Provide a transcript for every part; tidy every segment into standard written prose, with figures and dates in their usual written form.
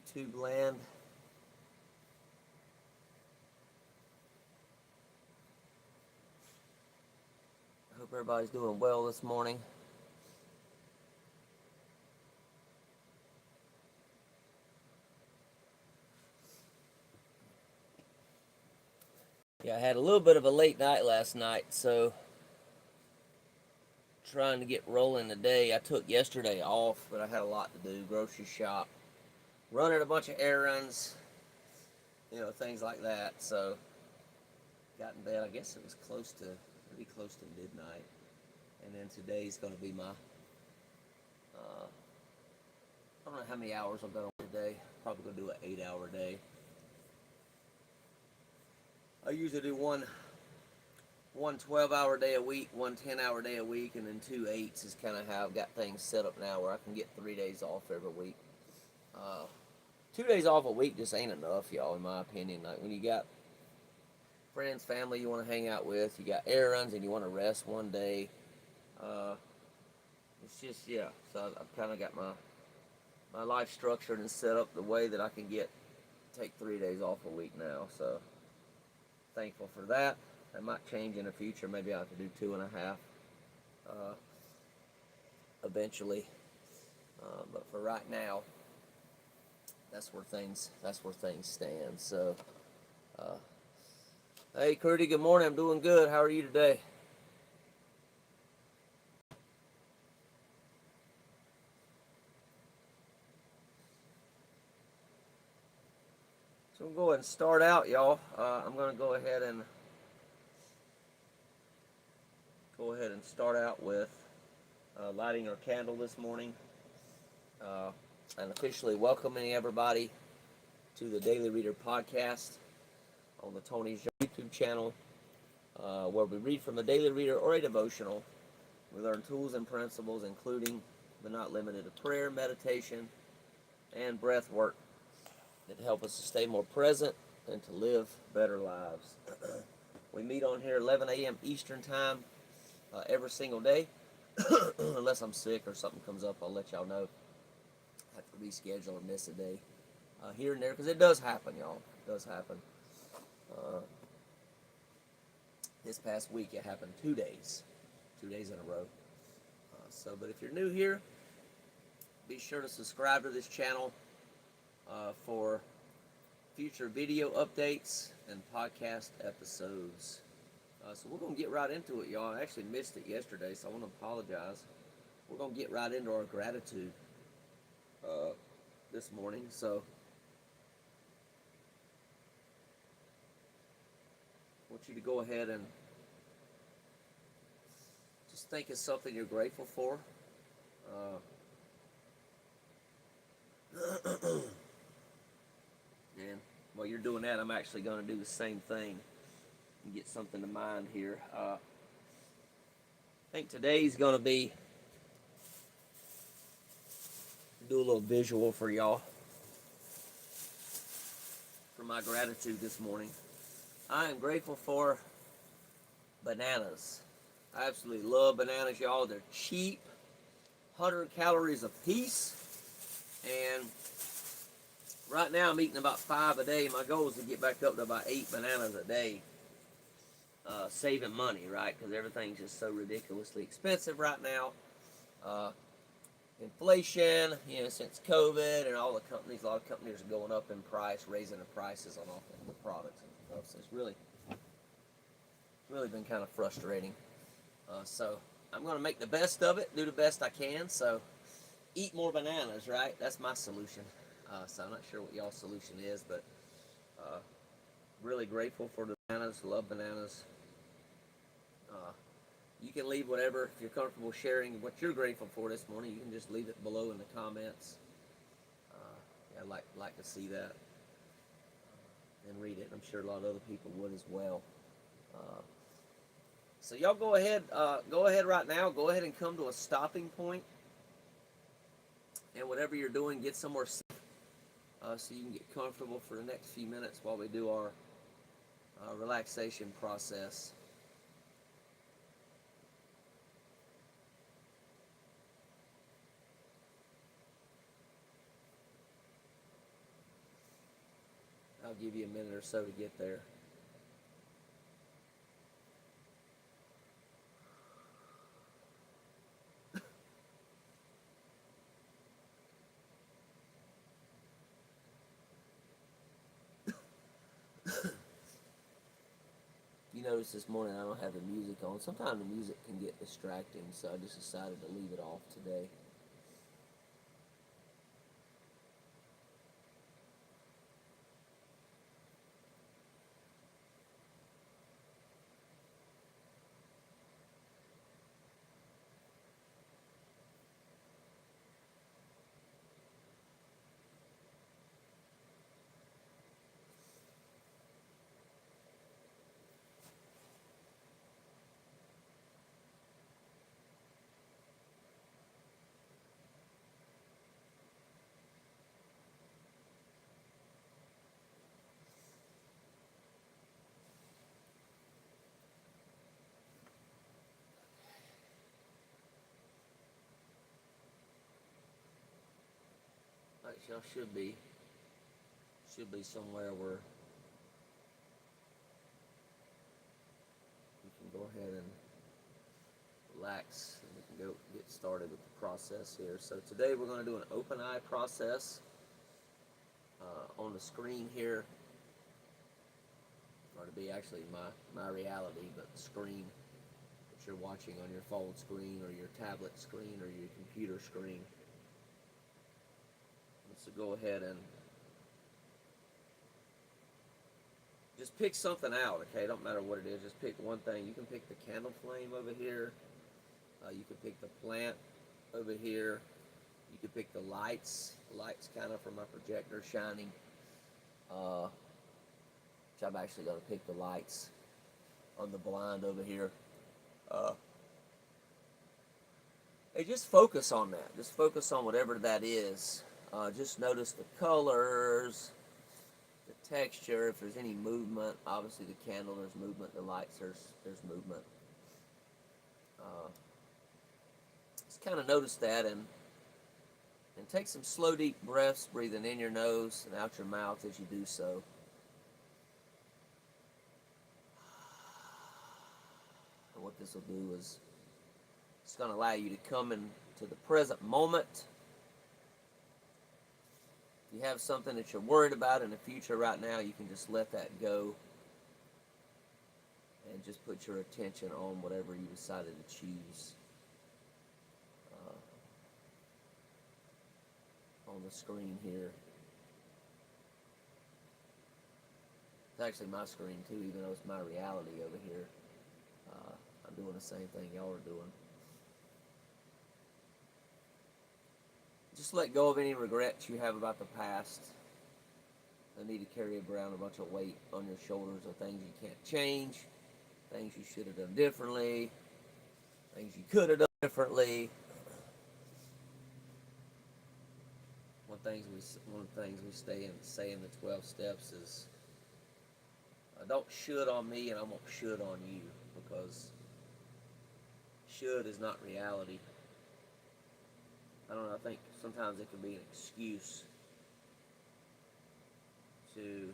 YouTube land. I hope everybody's doing well this morning. Yeah, I had a little bit of a late night last night, so trying to get rolling today. I took yesterday off, but I had a lot to do. Grocery shop, running a bunch of errands, things like that. So got in bed. I guess it was pretty close to midnight. And then today's going to be my, I don't know how many hours I'll go on today. Probably going to do an 8-hour day. I usually do one 12-hour day a week, one 10-hour day a week, and then 2 8s is kind of how I've got things set up now, where I can get 3 days off every week. 2 days off a week just ain't enough, y'all, in my opinion. Like, when you got friends, family you want to hang out with, you got errands, and you want to rest one day, it's just, yeah. So I've kind of got my life structured and set up the way that I can take 3 days off a week now. So thankful for that. That might change in the future. Maybe I'll have to do 2.5 eventually. But for right now, that's where things stand. So, hey, Curdy, good morning. I'm doing good. How are you today? So we'll go ahead and start out, y'all. I'm going to go ahead and start out with lighting our candle this morning, and officially welcoming everybody to the Daily Reader podcast on the Tony's YouTube channel, where we read from the Daily Reader or a devotional. We learn tools and principles, including but not limited to prayer, meditation, and breath work, that help us to stay more present and to live better lives. We meet on here 11 a.m. Eastern Time every single day. Unless I'm sick or something comes up, I'll let y'all know. I have to reschedule or miss a day here and there, because it does happen, y'all. It does happen. This past week it happened 2 days in a row. But if you're new here, be sure to subscribe to this channel for future video updates and podcast episodes. So we're going to get right into it, y'all. I actually missed it yesterday, so I want to apologize. We're going to get right into our gratitude this morning. So I want you to go ahead and just think of something you're grateful for. And while you're doing that, I'm actually going to do the same thing and get something to mind here. I think today's going to be, do a little visual for y'all for my gratitude this morning. I am grateful for bananas. I absolutely love bananas, y'all. They're cheap, 100 calories a piece, and right now I'm eating about 5 a day. My goal is to get back up to about 8 bananas a day. Saving money, right? Because everything's just so ridiculously expensive right now. Inflation, since COVID, and a lot of companies are going up in price, raising the prices on all the products and stuff. So it's really been kind of frustrating. So I'm going to make the best of it, do the best I can. So eat more bananas, right? That's my solution. So I'm not sure what y'all's solution is, but really grateful for the bananas. Love bananas. You can leave whatever, if you're comfortable sharing what you're grateful for this morning, you can just leave it below in the comments. I'd like to see that and read it. I'm sure a lot of other people would as well. So y'all go ahead right now. Go ahead and come to a stopping point, and whatever you're doing, get somewhere safe, so you can get comfortable for the next few minutes while we do our relaxation process. I'll give you a minute or so to get there. You notice this morning I don't have the music on. Sometimes the music can get distracting, so I just decided to leave it off today. Like y'all should be somewhere where you can go ahead and relax, and we can go get started with the process here. So today we're going to do an open eye process. On the screen here, or to be actually my reality, but the screen that you're watching on your phone screen or your tablet screen or your computer screen. So go ahead and just pick something out, okay? Don't matter what it is, just pick one thing. You can pick the candle flame over here. You can pick the plant over here. You can pick the lights. The lights kind of from my projector shining. Which I'm actually going to pick the lights on the blind over here. Hey, just focus on that. Just focus on whatever that is. Just notice the colors, the texture, if there's any movement. Obviously the candle, there's movement. The lights, there's movement. Just kind of notice that, and take some slow, deep breaths, breathing in your nose and out your mouth as you do so. And what this will do is it's going to allow you to come into the present moment. If you have something that you're worried about in the future right now, you can just let that go and just put your attention on whatever you decided to choose on the screen here. It's actually my screen too, even though it's my reality over here. I'm doing the same thing y'all are doing. Just let go of any regrets you have about the past. No need to carry around a bunch of weight on your shoulders of things you can't change, things you should have done differently, things you could have done differently. One of the things we say in the 12 steps is, don't should on me and I won't should on you, because should is not reality. I don't know, I think sometimes it can be an excuse to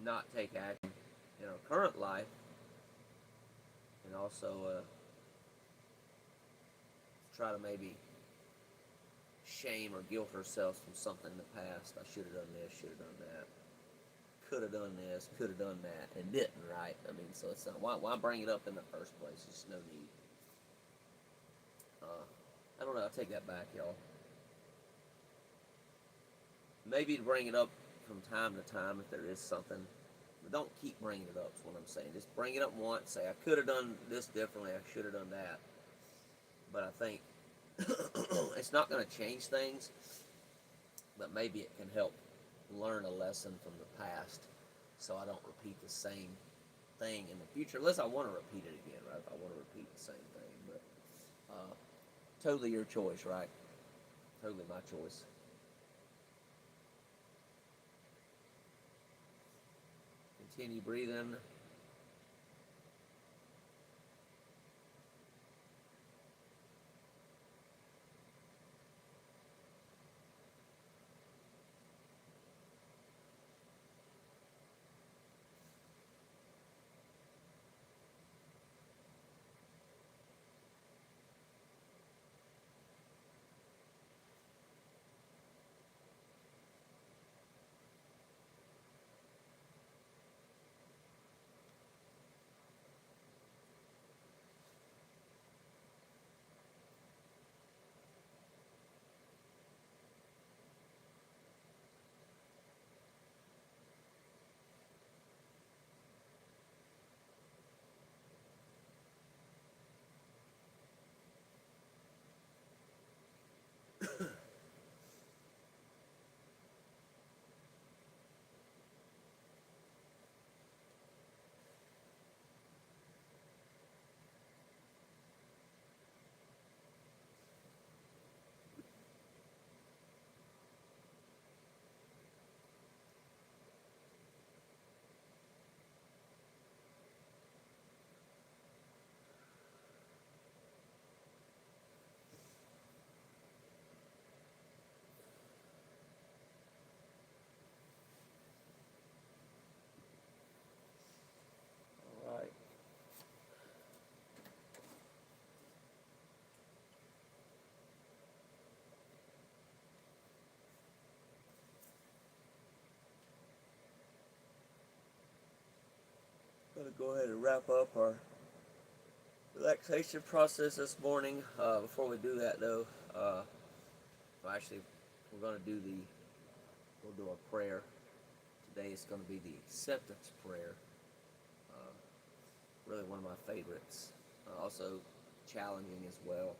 not take action in our current life, and also try to maybe shame or guilt ourselves from something in the past. I should have done this, should have done that, could have done this, could have done that, and didn't, right? I mean, so it's not, why bring it up in the first place? There's no need. I don't know, I'll take that back, y'all. Maybe to bring it up from time to time if there is something, but don't keep bringing it up, is what I'm saying. Just bring it up once, say, I could have done this differently, I should have done that. But I think it's not going to change things, but maybe it can help learn a lesson from the past so I don't repeat the same thing in the future, unless I want to repeat it again, right? If I want to repeat the same thing, but totally your choice, right? Totally my choice. Continue breathing. go ahead and wrap up our relaxation process this morning. Before we do that, though, actually, we're going to we'll do a prayer. Today is going to be the acceptance prayer. Really one of my favorites. Also challenging as well.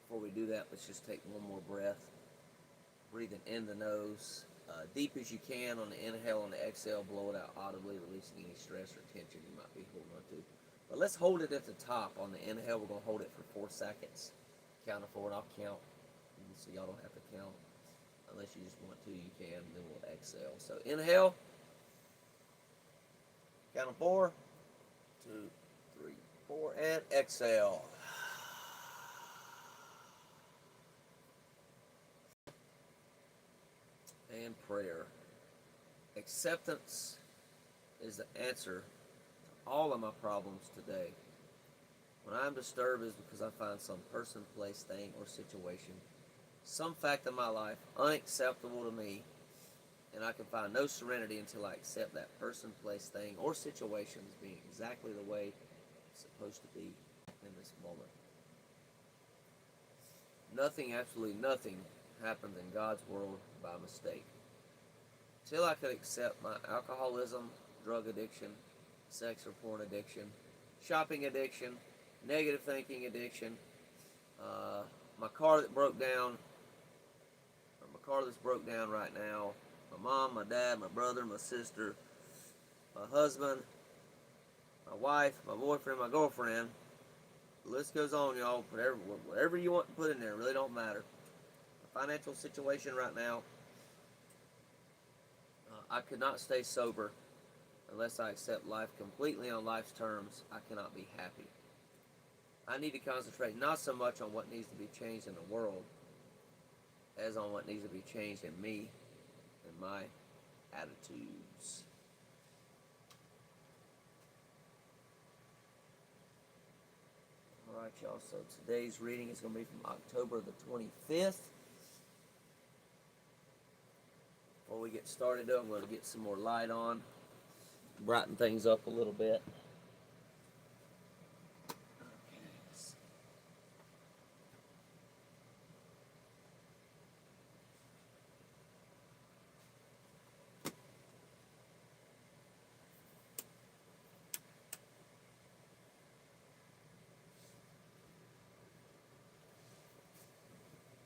Before we do that, let's just take one more breath. Breathing in the nose, deep as you can on the inhale and the exhale. Blow it out audibly, releasing any stress or tension you might be holding on to. But let's hold it at the top. On the inhale, we're going to hold it for 4 seconds. Count of 4, and I'll count. So y'all don't have to count. Unless you just want to, you can. And then we'll exhale. So inhale. Count of 4. 2, 3, 4. And exhale. And prayer. Acceptance is the answer to all of my problems today. When I'm disturbed, it's because I find some person, place, thing, or situation, some fact in my life unacceptable to me, and I can find no serenity until I accept that person, place, thing, or situation as being exactly the way it's supposed to be in this moment. Nothing, absolutely nothing, happens in God's world by mistake. Till I could accept my alcoholism, drug addiction, sex or porn addiction, shopping addiction, negative thinking addiction, my car that broke down, or my car that's broke down right now, my mom, my dad, my brother, my sister, my husband, my wife, my boyfriend, my girlfriend. The list goes on, y'all. Whatever you want to put in there, really don't matter. My financial situation right now, I could not stay sober unless I accept life completely on life's terms. I cannot be happy. I need to concentrate not so much on what needs to be changed in the world as on what needs to be changed in me and my attitudes. Alright, y'all, so today's reading is going to be from October the 25th. Before we get started, though, I'm going to get some more light on, brighten things up a little bit.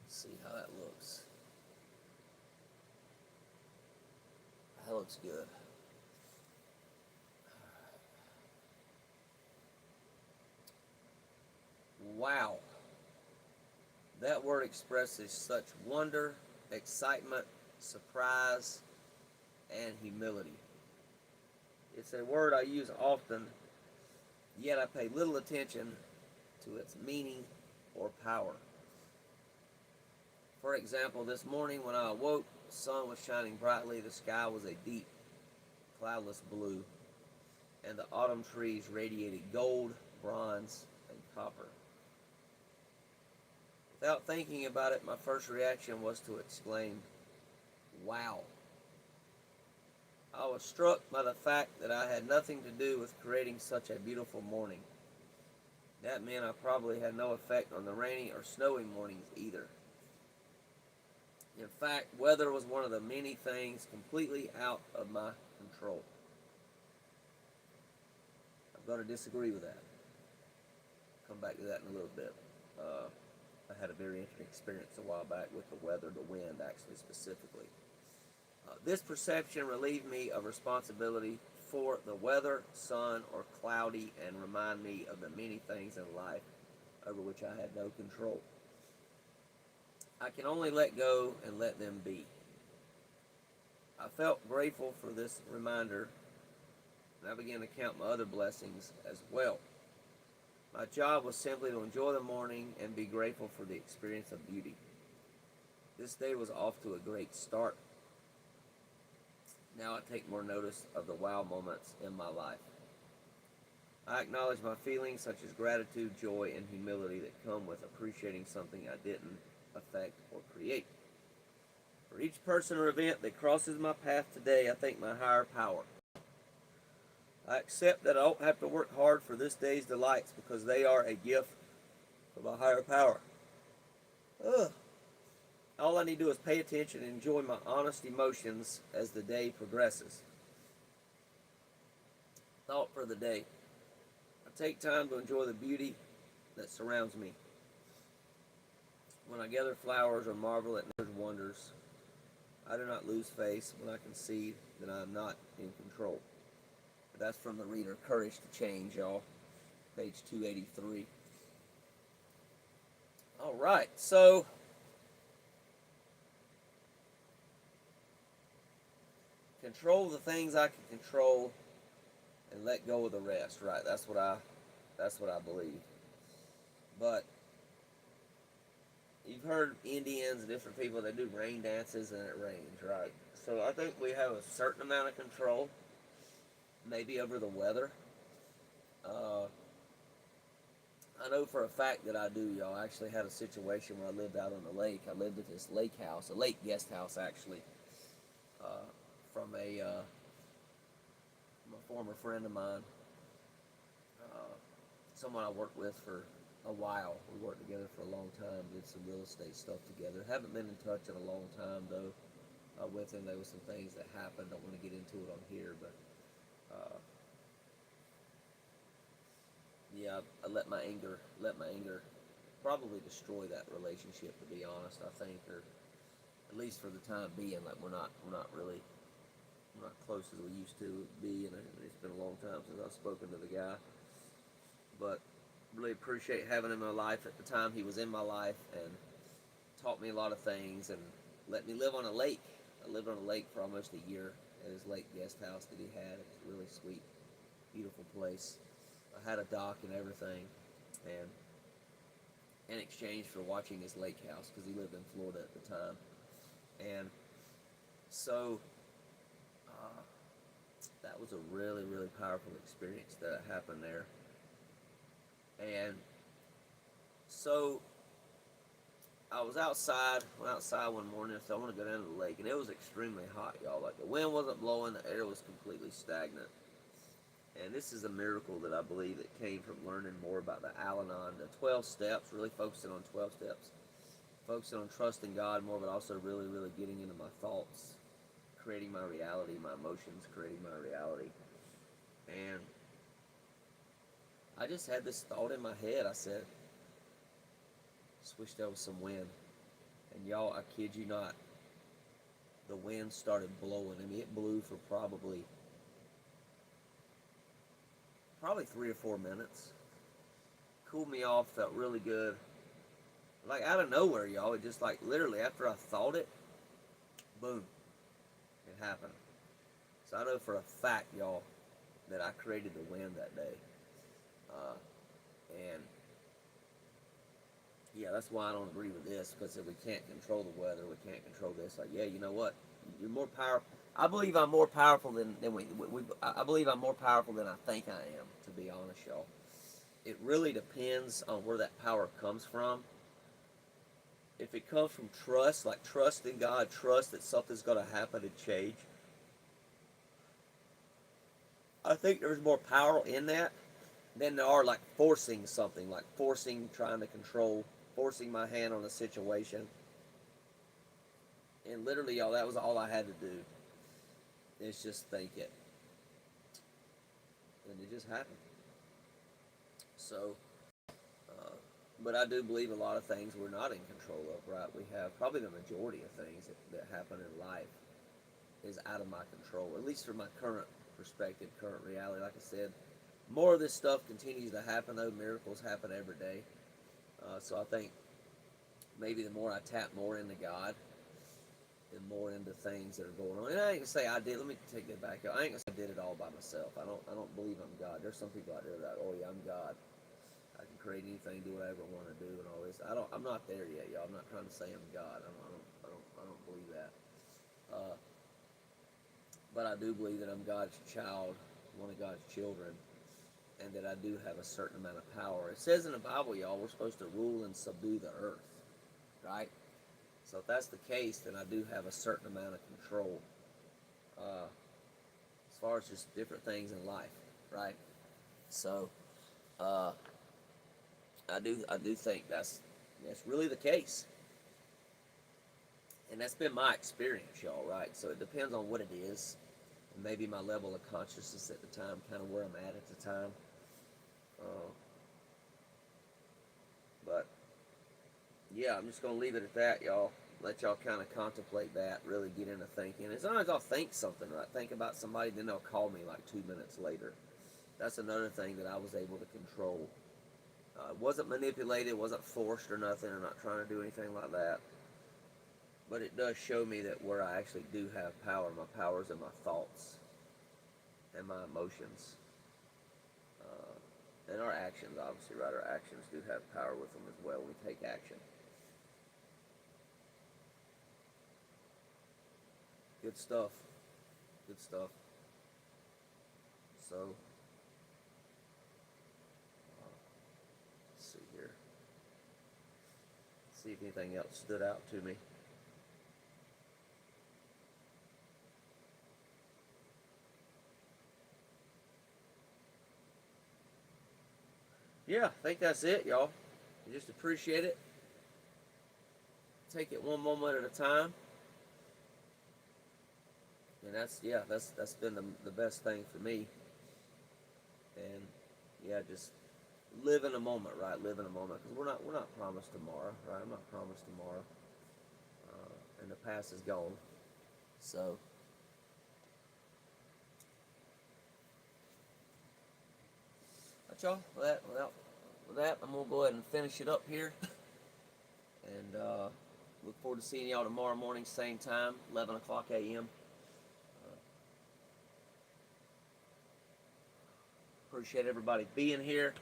See how that looks. That looks good. Wow. That word expresses such wonder, excitement, surprise, and humility. It's a word I use often, yet I pay little attention to its meaning or power. For example, this morning when I awoke, the sun was shining brightly, the sky was a deep, cloudless blue, and the autumn trees radiated gold, bronze, and copper. Without thinking about it, my first reaction was to exclaim, "Wow." I was struck by the fact that I had nothing to do with creating such a beautiful morning. That meant I probably had no effect on the rainy or snowy mornings either. In fact, weather was one of the many things completely out of my control. I'm going to disagree with that. I'll come back to that in a little bit. I had a very interesting experience a while back with the weather, the wind actually specifically. This perception relieved me of responsibility for the weather, sun, or cloudy, and remind me of the many things in life over which I had no control. I can only let go and let them be. I felt grateful for this reminder, and I began to count my other blessings as well. My job was simply to enjoy the morning and be grateful for the experience of beauty. This day was off to a great start. Now I take more notice of the wow moments in my life. I acknowledge my feelings such as gratitude, joy, and humility that come with appreciating something I didn't affect or create. For each person or event that crosses my path today, I thank my higher power. I accept that I don't have to work hard for this day's delights because they are a gift from a higher power. Ugh. All I need to do is pay attention and enjoy my honest emotions as the day progresses. Thought for the day. I take time to enjoy the beauty that surrounds me. When I gather flowers or marvel at nature's wonders, I do not lose face when I concede that I am not in control. That's from the reader Courage to Change, y'all. Page 283. All right, so control the things I can control and let go of the rest. Right, that's what I believe. But you've heard Indians and different people that do rain dances and it rains, right? So I think we have a certain amount of control, maybe over the weather. Uh, I know for a fact that I do, y'all. I actually had a situation where I lived out on the lake. I lived at this lake house, a lake guest house, actually, from a former friend of mine, someone I worked with for a while. We worked together for a long time, did some real estate stuff together. Haven't been in touch in a long time, though, with him. There was some things that happened. Don't want to get into it on here, but yeah, I let my anger probably destroy that relationship. To be honest, I think, or at least for the time being, like we're not close as we used to be, and it's been a long time since I've spoken to the guy. But really appreciate having him in my life. At the time, he was in my life and taught me a lot of things and let me live on a lake. I lived on a lake for almost a year at his lake guest house that he had. It was a really sweet, beautiful place. I had a dock and everything, and in exchange for watching his lake house, because he lived in Florida at the time. And so that was a really, really powerful experience that happened there. And so I was went outside one morning and said, I want to go down to the lake. And it was extremely hot, y'all. Like, the wind wasn't blowing, the air was completely stagnant. And this is a miracle that I believe that came from learning more about the Al-Anon, the 12 steps, really focusing on 12 steps. Focusing on trusting God more, but also really, really getting into my thoughts, creating my reality, my emotions, creating my reality. And I just had this thought in my head. I said, just wish there was some wind. And y'all, I kid you not, the wind started blowing. I mean, it blew for probably 3 or 4 minutes. Cooled me off, felt really good. Like out of nowhere, y'all. It just like literally after I thought it, boom, it happened. So I know for a fact, y'all, that I created the wind that day. And yeah, that's why I don't agree with this, because if we can't control the weather, we can't control this. Like, yeah, you know what? You're more powerful. I believe I'm more powerful than I believe I'm more powerful than I think I am, to be honest, y'all. It really depends on where that power comes from. If it comes from trust, like trust in God, trust that something's going to happen and change, I think there's more power in that than there are like forcing something, like trying to control, forcing my hand on a situation. And literally, y'all, that was all I had to do. Is just think it. And it just happened. So, but I do believe a lot of things we're not in control of, right? We have probably the majority of things that happen in life is out of my control, at least from my current perspective, current reality. Like I said, more of this stuff continues to happen, though. Miracles happen every day. So I think maybe the more I tap more into God and more into things that are going on. And I ain't gonna say I did. Let me take that back. I ain't gonna say I did it all by myself. I don't believe I'm God. There's some people out there that, oh yeah, I'm God. I can create anything, do whatever I want to do, and all this. I'm not there yet, y'all. I'm not trying to say I'm God. I don't believe that. But I do believe that I'm God's child, one of God's children, and that I do have a certain amount of power. It says in the Bible, y'all, we're supposed to rule and subdue the earth, right? So if that's the case, then I do have a certain amount of control as far as just different things in life. right? So I do think that's really the case, and that's been my experience, y'all. Right? So it depends on what it is, and maybe my level of consciousness at the time, kind of where I'm at the time. Uh, but yeah, I'm just gonna leave it at that, y'all. Let y'all kind of contemplate that, really get into thinking. And sometimes I'll think something, right? Think about somebody, then they'll call me like 2 minutes later. That's another thing that I was able to control. It wasn't manipulated, it wasn't forced or nothing. I'm not trying to do anything like that. But it does show me that where I actually do have power, my power is in my thoughts and my emotions. And our actions, obviously, right? Our actions do have power with them as well. We take action. Good stuff. Good stuff. So, let's see here. See if anything else stood out to me. Yeah, I think that's it, y'all. I just appreciate it. Take it one moment at a time. And that's been the best thing for me. And yeah, just live in a moment, right? Live in a moment, because we're not promised tomorrow, right? I'm not promised tomorrow, and the past is gone. So, but y'all, with that, I'm gonna go ahead and finish it up here, and look forward to seeing y'all tomorrow morning, same time, 11 o'clock a.m. Appreciate everybody being here.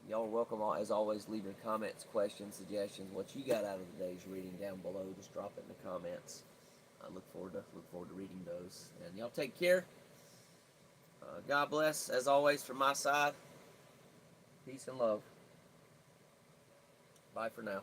Y'all are welcome, as always. Leave your comments, questions, suggestions, what you got out of the day's reading down below. Just drop it in the comments. I look forward to reading those. And y'all take care. God bless, as always, from my side. Peace and love. Bye for now.